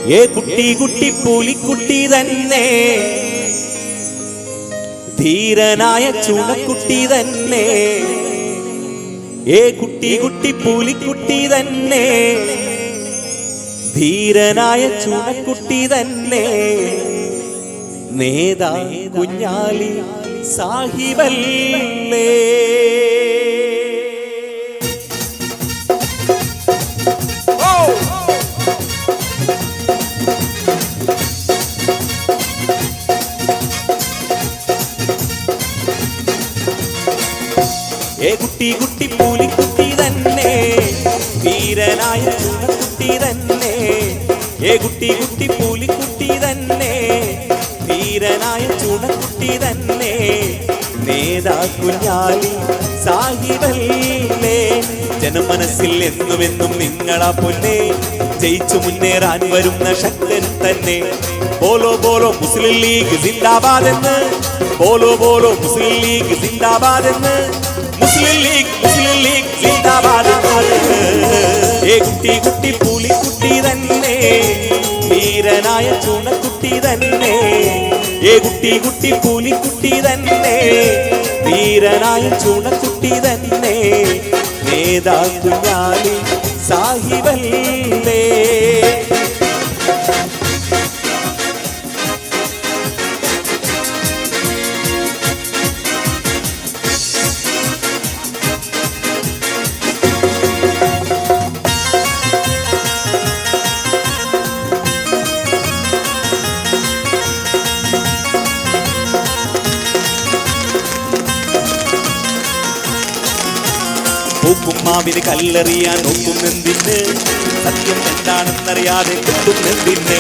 ഏ കുട്ടി കുട്ടി പൂലിക്കുട്ടി തന്നെ, ധീരനായ ചൂണക്കുട്ടി തന്നെ. ഏ കുട്ടി കുട്ടി പൂലിക്കുട്ടി തന്നെ, ധീരനായ ചൂണക്കുട്ടി തന്നെ. നേതാ കുഞ്ഞാലി സാഹിബല്ലേ. ഏ കുട്ടി കുട്ടി പൂലിക്കുട്ടി തന്നെ, ധീരനായ ചൂണക്കുട്ടി തന്നെ. ഏ കുട്ടി കുട്ടി പൂലിക്കുട്ടി തന്നെ, ധീരനായ ചൂണക്കുട്ടി തന്നെ. നേതാ കുഞ്ഞാലി സാഹിബല്ലേ. ജനമനസ്സിൽ എന്നുമെന്നും നിങ്ങളാ പൊന്നെ, ജയിച്ചു മുന്നേറാൻ വരുന്ന ശക്തൻ തന്നെ. ബോലോ ബോലോ മുസ്ലിം ലീഗ് സിന്ദാബാദ് എന്ന്, ബോലോ ബോലോ മുസ്ലിം ലീഗ് സിന്ദാബാദ് എന്ന്, മുസ്ലിം ലീഗ് സിന്ദാബാദ്. ഏ കുട്ടി കുട്ടി പൂലിക്കുട്ടി തന്നെ, ധീരനായ ചൂണക്കുട്ടി തന്നെ. ഏ കുട്ടി കുട്ടി പൂലിക്കുട്ടി തന്നെ, ധീരനായ ചൂണക്കുട്ടി തന്നെ. നേതാ കുഞ്ഞാലി സാഹിബല്ലേ. പൂക്കുമ്മാവിന് കല്ലെറിയാൻ നോക്കുന്നെന്തിന്, സത്യം എന്താണെന്നറിയാതെ കുത്തുന്നെന്തിന്.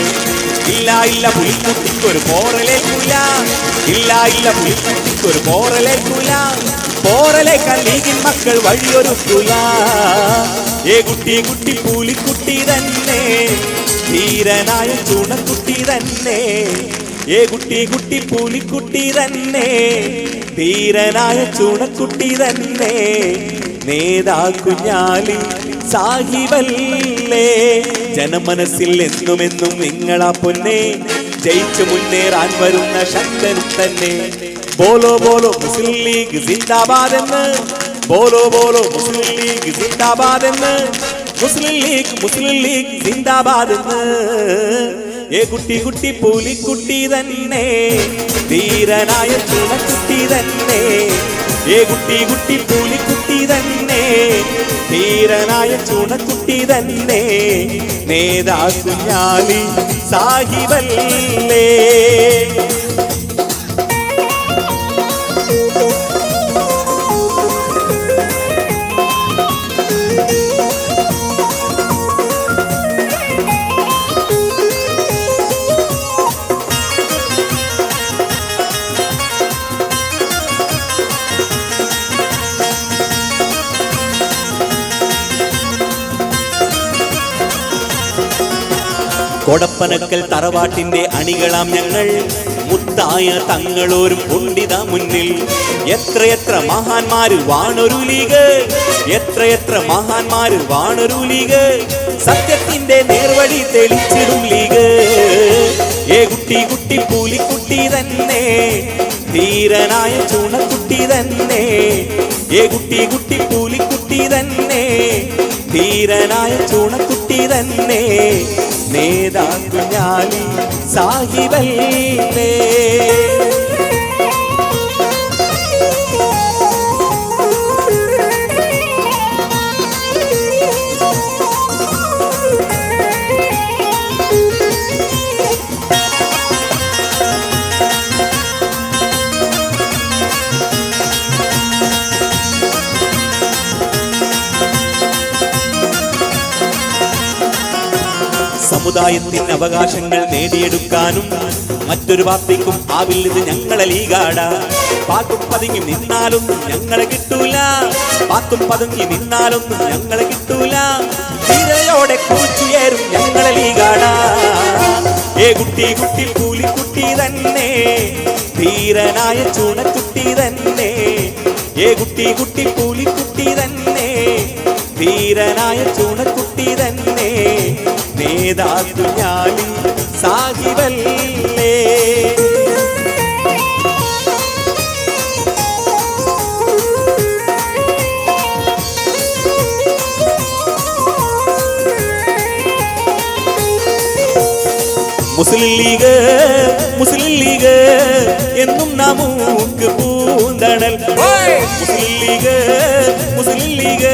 ഇല്ല ഇല്ല പുലിക്കുട്ടിക്കൊരു പോറലേക്കൂല, ഇല്ല ഇല്ല പുലിക്കുട്ടിക്കൊരു പോറലേക്കൂല. പോറലേക്കാൻ ലീഗിൻ മക്കൾ വഴിയൊരുക്കൂല. ഏ കുട്ടി കുട്ടി പൂലിക്കുട്ടി തന്നെ, ധീരനായ ചൂണക്കുട്ടി തന്നെ. ഏ കുട്ടി കുട്ടി പൂലിക്കുട്ടി തന്നെ, ധീരനായ ചൂണക്കുട്ടി തന്നെ. നേതാ കുഞ്ഞാലി സാഹിബല്ലേ. ജനമനസ്സിൽ എന്നുമെന്നും നിങ്ങളാ പൊന്നെ, ജയിച്ചു മുന്നേറാൻ വരുന്ന ശക്തൻ തന്നെ. ബോലോ ബോലോ മുസ്ലിം ലീഗ് സിന്ദാബാദ് എന്ന്, ബോലോ ബോലോ മുസ്ലിം ലീഗ് സിന്ദാബാദ് എന്ന്, മുസ്ലിം ലീഗ് സിന്ദാബാദ് എന്ന്. ഏ കുട്ടി കുട്ടി പൂലിക്കുട്ടി തന്നെ, ധീരനായ ചൂണക്കുട്ടി തന്നെ. ഏ കുട്ടി കുട്ടി പൂലിക്കുട്ടി തന്നെ, ധീരനായ ചൂണക്കുട്ടി തന്നെ. നേതാ കുഞ്ഞാലി സാഹിബല്ലേ. കൊടപ്പനക്കൽ തറവാട്ടിന്റെ അണികളാം ഞങ്ങൾ, മുത്തായ തങ്ങളോരും ഉണ്ടിത മുന്നിൽ. എത്രയെത്ര മഹാന്മാര് വാണൊരു ലീഗ്, എത്രയെത്ര മഹാന്മാര് വാണൊരു ലീഗ്. സത്യത്തിന്റെ നേർവഴി തെളിച്ചിടും ലീഗ്. ഏ കുട്ടി കുട്ടി പൂലിക്കുട്ടി തന്നെ, ധീരനായ ചൂണക്കുട്ടി തന്നെ. ഏ കുട്ടി കുട്ടി പൂലിക്കുട്ടി തന്നെ, ധീരനായ ചൂണക്കുട്ടി തന്നെ. നേതാ കുഞ്ഞാലി സാഹിബല്ലേ. സമുദായത്തിന് അവകാശങ്ങൾ നേടിയെടുക്കാനും മറ്റൊരു പാർട്ടിക്കും ആവില്ലത് ഞങ്ങളെ ലീഗാട. പാത്തും പതുങ്ങി നിന്നാലൊന്നും ഞങ്ങളെ കിട്ടൂല, പാത്തും പതുങ്ങി നിന്നാലൊന്നും ഞങ്ങളെ കിട്ടൂല. ധീരയോടെ കുറിച്ചുയരും ഞങ്ങളെ ലീഗാട. ഏ കുട്ടി കുട്ടി പൂലിക്കുട്ടി തന്നെ, ധീരനായ ചൂണക്കുട്ടി തന്നെ. ഏ കുട്ടി കുട്ടി പൂലിക്കുട്ടി തന്നെ, ധീരനായ ചൂണക്കുട്ടി തന്നെ. നേതാത്തുഞ്ഞാലി സാഹിബല്ലേ. മുസ്ലിം ലീഗ് മുസ്ലിം ലീഗ് എന്നും നമുക്ക് പൂന്തണൽ. മുസ്ലിം ലീഗ് മുസ്ലിം ലീഗ്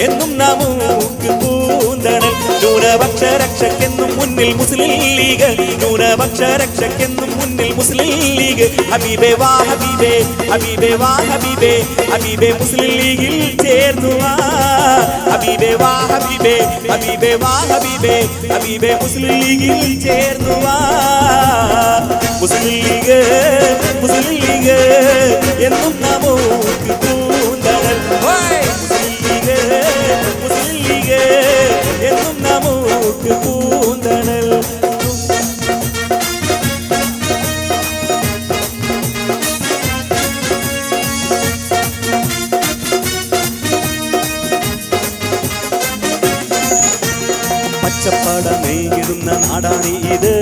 എന്നും നമുക്ക് പൂന്തണൽ. ന്യൂനപക്ഷ രക്ഷക്കെന്നും മുന്നിൽ മുസ്ലിം ലീഗ്, ന്യൂനപക്ഷ രക്ഷക്കെന്നും മുന്നിൽ മുസ്ലിം ലീഗ്. ഹബീബേ വാ ഹബീബേ, ഹബീബേ വാ ഹബീബേ, ഹബീബേ മുസ്ലിം ലീഗിൽ ചേർന്നു വാ. ഹബീബേ വാ ഹബീബേ, ഹബീബേ വാ ഹബീബേ, ഹബീബേ മുസ്ലിം ലീഗിൽ ചേർന്നു വാ. മുസ്ലിം ലീഗ് മുസ്ലിം ലീഗ് എന്നും നമുക്ക് പൂന്തണൽ. മുസ്ലിം ലീഗ് മുസ്ലിം ലീഗ് എന്നും നമുക്ക് പൂന്തണൽ. പച്ചപ്പട നെയ്യിടുന്ന നാടാണ് ഇത്,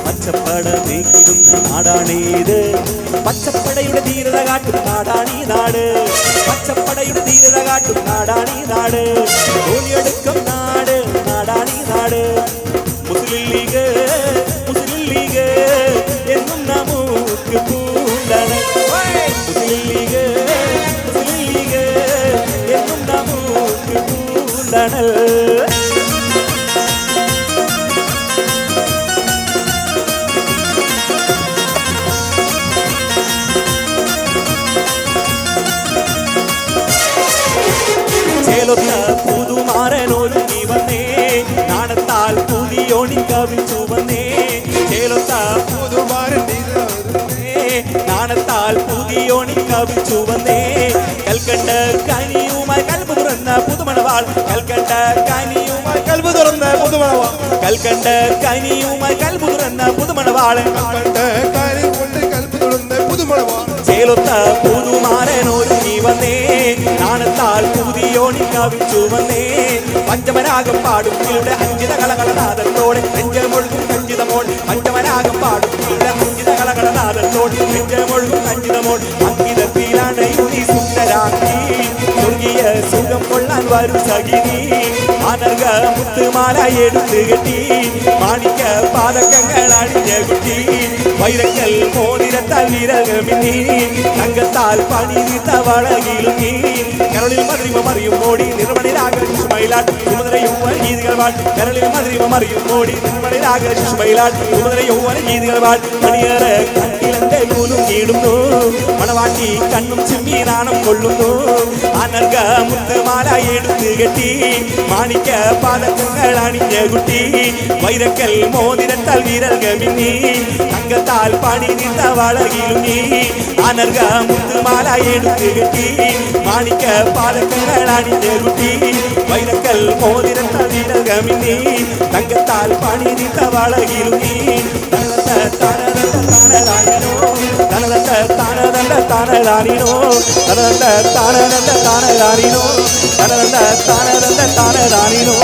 പച്ചപ്പട നെയ്യിടുന്ന നാടാണ് ഇത്. പച്ചപ്പടയുടെ ധീരത കാട്ടും നാടാണീ നാട്, പച്ചപ്പടയുടെ ധീരത കാട്ടും നാടാണീ നാട്. ജോലിയെടുക്കും നാട് നാടാണീ നാട്. മുസ്ലിം ലീഗ് മുസ്ലിം ലീഗ് എന്നും നമുക്ക് പൂന്തണൽ. മുസ്ലിം ലീഗ് മുസ്ലിം ലീഗ് എന്നും നമുക്ക് പൂന്തണൽ. പുതുമാരനൊരുങ്ങി വന്നേ, നാണത്താൽ പുതിയോണി കവിച്ചു വന്നേ. ചേലൊത്ത പുതുമാരൻ നാണത്താൽ പുതിയോണി കവിച്ചു വന്നേ. കൽക്കണ്ട കനിയുമായി കൽബ് തുറന്ന പുതുമണവാൾ, കൽക്കണ്ട കനിയുമായി കൽബ് തുറന്ന പുതുമണവാൾ, കൽക്കണ്ട കനിയുമായി കൽബ് തുറന്ന പുതുമണവാൾ, കൽക്കണ്ട കനി കൊണ്ട് കൽബ് തുറന്ന പുതുമണവാൾ. ചേലൊത്ത പുതുമാരനൊരുങ്ങി വന്നേ, നാണത്താൽ പുതിയോണി കവിച്ചു വന്നേ. പഞ്ചമരാഗം പാടും ഇവിടെ അഞ്ചിത കളകളനാഥത്തോടെ നെഞ്ചമൊഴുകും കഞ്ചിതമോൾ. പഞ്ചമരാഗം പാടും ഇവിടെ അഞ്ചിത കളകളനാഥത്തോടെ നെഞ്ചമൊഴുകും കഞ്ചിതമോൾ. അങ്കിതത്തിലാണ് യുനി സുന്ദരാക്കി സ്വർഗീയ സുഖം കൊള്ളാൻ വരും സഖിനി. അനർഘ മുത്തുമാല എടുത്ത് കെട്ടി മാണിക്ക പാതകങ്ങൾ അണിഞ്ഞ കുട്ടി. വൈരക്കൽ മോതിരത്താൽ വിരകമിന്നി തങ്കത്താൽ പണിത വളകിലുങ്ങി. കരളിൽ മധുരിമ മറിയും മോടി നിർമ്മണിലാക ശിശുമയിലാട്ട് സുമധുര യൗവന ഗീതികൾ വാൾ. കരളിൽ മധുരിമ മറിയും മോടി നിർമ്മണിലാക ശിശുമയിലാട്ട് സുമധുര യൗവന ഗീതികൾ വാൾ. മണിയേറെ കട്ടിലെന്റെ നൂലും കീടുന്നു, മണവാട്ടി കണ്ണും ചിമ്മി നാണം കൊള്ളുന്നു. അനർഘ മുത്തുമാല എടുത്ത് കെട്ടി മാണിക്ക പാദകങ്ങൾ അണിഞ്ഞ കുട്ടി. വൈരക്കൽ മോതിരത്താൽ വിരൽ ഗമിന്നി തങ്കത്താൽ പണിത വളകിലുങ്ങി. അനർഘ മുത്തുമാല എടുത്ത് കെട്ടി മാണിക്ക പാദകങ്ങൾ അണിഞ്ഞ കുട്ടി. വൈരക്കൽ മോതിരത്താൽ വിരൽ ഗമിന്നി തങ്കത്താൽ പണിത വളകിലുങ്ങി. താനദാനിനോ താനദന്ത താനദാനിനോ താനദന്ത താനദാനിനോ താനദന്ത താനദാനിനോ.